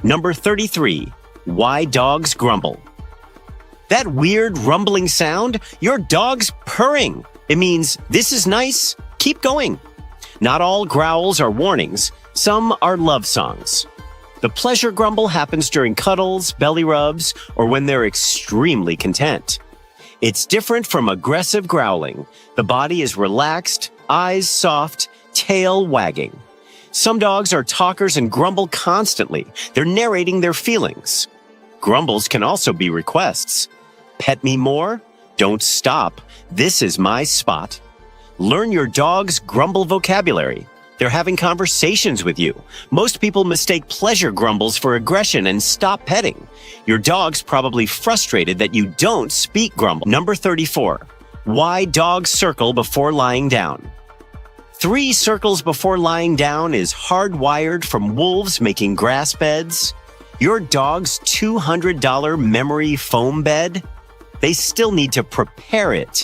Number 33. Why dogs grumble. That weird rumbling sound? Your dog's purring. It means, this is nice, keep going. Not all growls are warnings. Some are love songs. The pleasure grumble happens during cuddles, belly rubs, or when they're extremely content. It's different from aggressive growling. The body is relaxed, eyes soft, tail wagging. Some dogs are talkers and grumble constantly. They're narrating their feelings. Grumbles can also be requests. Pet me more? Don't stop. This is my spot. Learn your dog's grumble vocabulary. They're having conversations with you. Most people mistake pleasure grumbles for aggression and stop petting. Your dog's probably frustrated that you don't speak grumble. Number 34. Why dogs circle before lying down. 3 circles before lying down is hardwired from wolves making grass beds. Your dog's $200 memory foam bed? They still need to prepare it.